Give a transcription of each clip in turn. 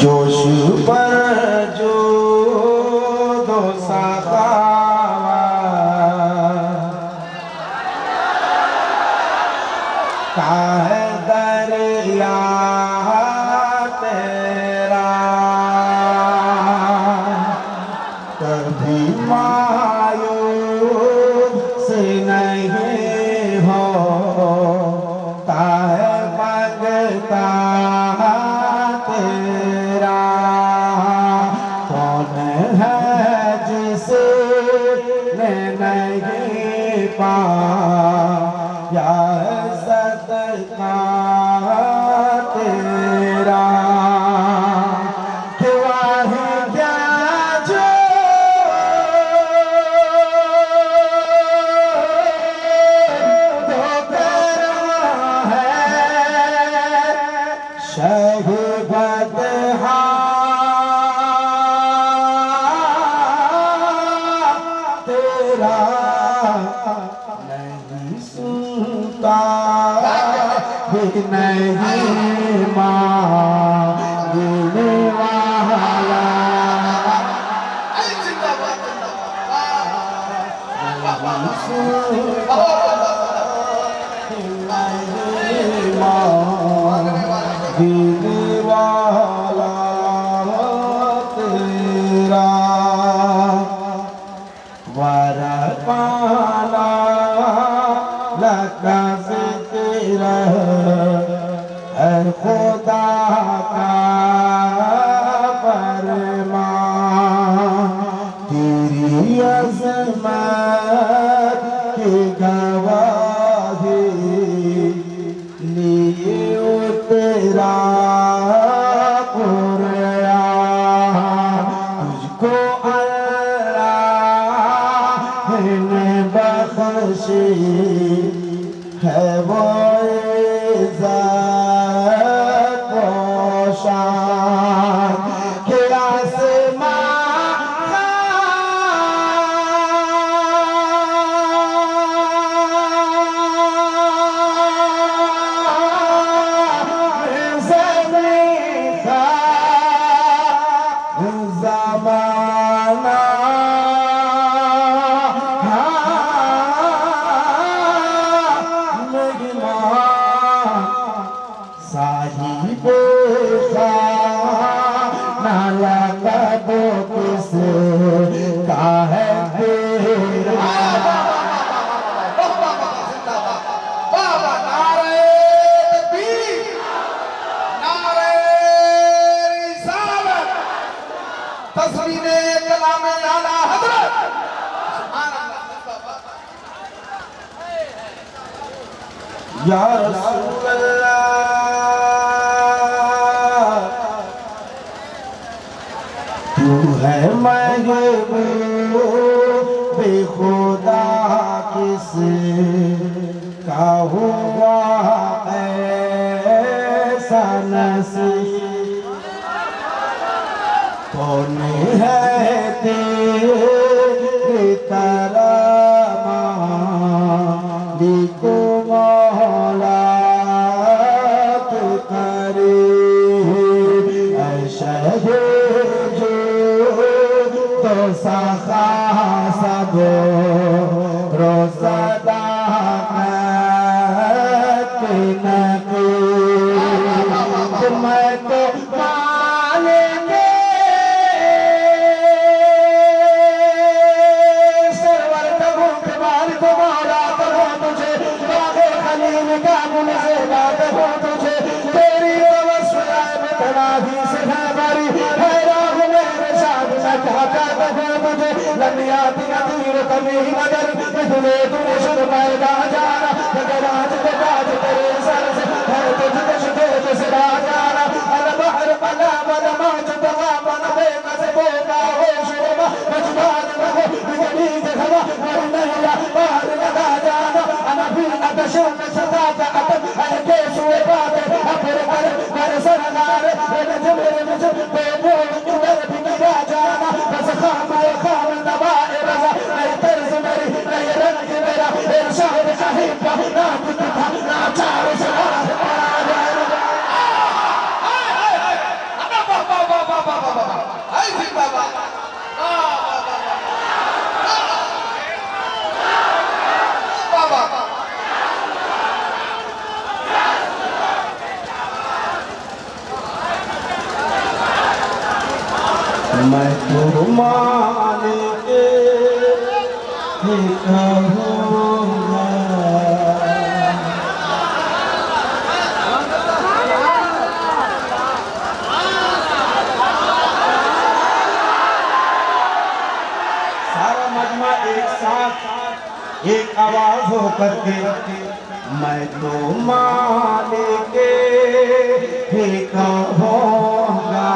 जोश पर जो दो सखावा काहे दरिया तेरा कभी मायूस नहीं हो काहे मंगता तेरा कौन है जिसने नहीं पाया सदका तेरा हुआ है क्या जो बदहा तेरा नहीं सुनता नहीं मांगने वाला नहीं सुनता नहीं मांगने वाला तेरा वरा पाला लगा जिक्र है खुदा का फरमान तेरी अज़मत की गवाही लिए उतरा तुझको अल्लाह ने बख्शी है वो इज़्ज़त व शान के ज़माना साहिबे खाना लक़ब किसका है तेरा तस्वीरे कलामे आला हज़रत या रसूल अल्लाह तू है महबूब खुदा किस का हुआ ऐसा नसीब कौन है तेरी तरह मालिक मौला तू करीब ऐशे जो तो सखा सब रोज़दा मैं तो मैं तो मालिक ही कहूँगा। सारा मजमा एक साथ एक आवाज हो करके मैं तो मालिक ही कहूँगा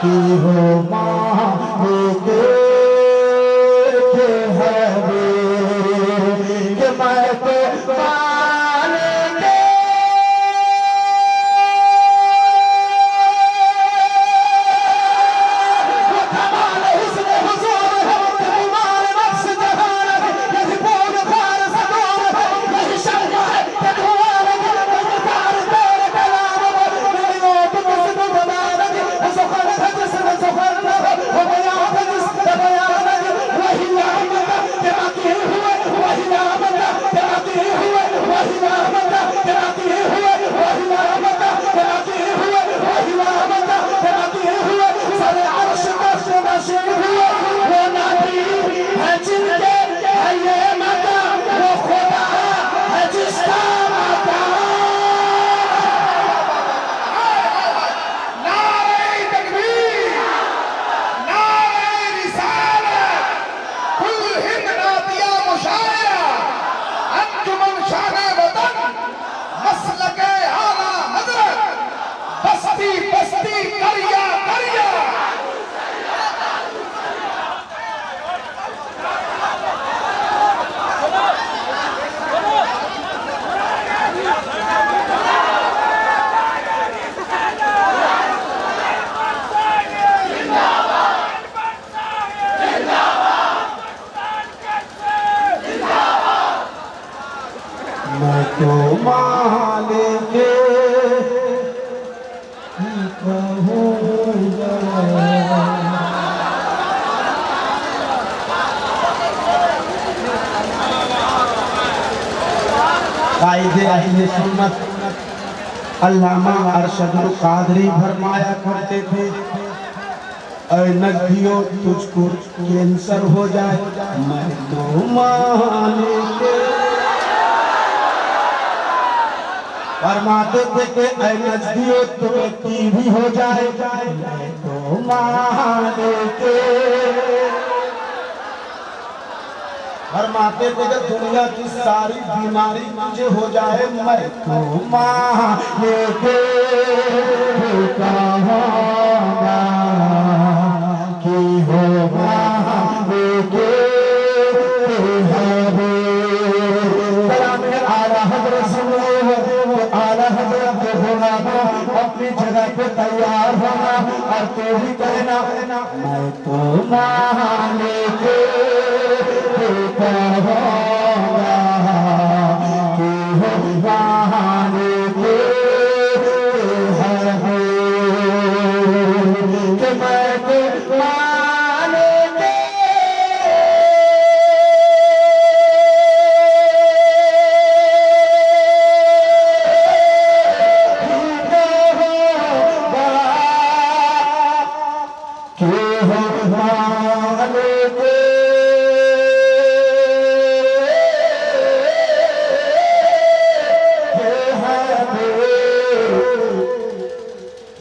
कि हो मालिक के हवे कि मैं तो मालिक मैं तो मालिक ही कहूँगा। कायदे अहले सुन्नत अल्लामा अरशदुल कादरी फरमाया करते थे, ऐ नबियो तुझको कैंसर हो जाए मैं तो मालिक। फरमाते थे कि ऐ नजदियो तुम्हें टीबी हो जाए मैं तो मालिक। फरमाते थे कि दुनिया की सारी बीमारी मुझे हो जाए मैं तो मालिक कहूँगा कि हो मालिक अपनी जगह पे तैयार होना और तो भी कहना मैं तो मालिक कहूँगा कि हो मालिक है कि मैं तो मालिक।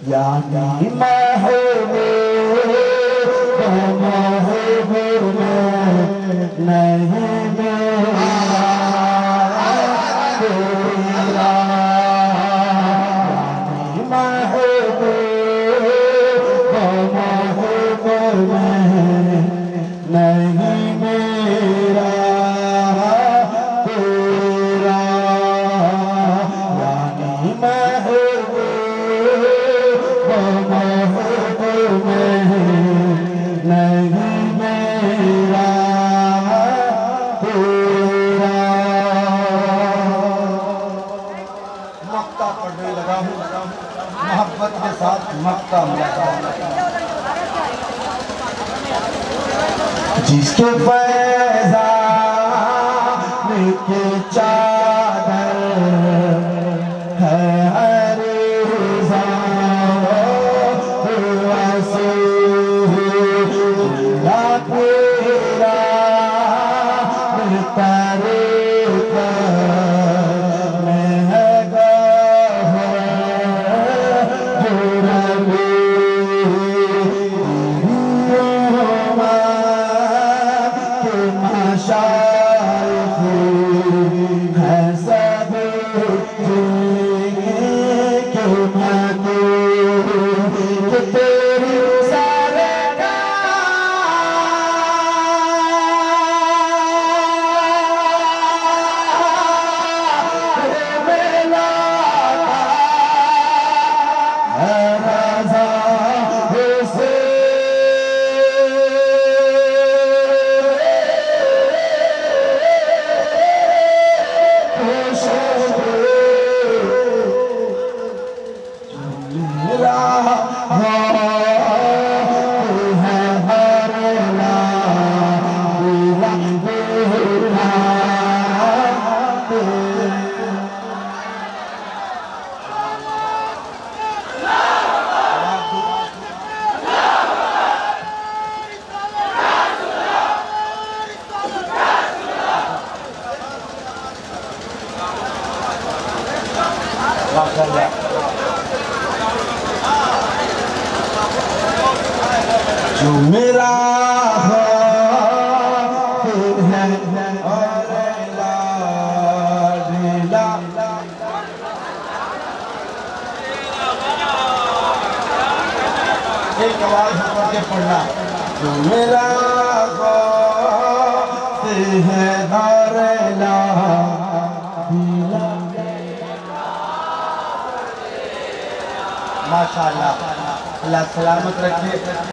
यानी मोहब्बत के साथ मक्का जिसके फैज़ान के चादर है हर ज़ाओ शाइख है सब के माते कि तेरी जो मेरा एक आवाज करके पढ़ना जो मेरा है दारेला माशाअल्लाह अल्लाह सलामत रखे।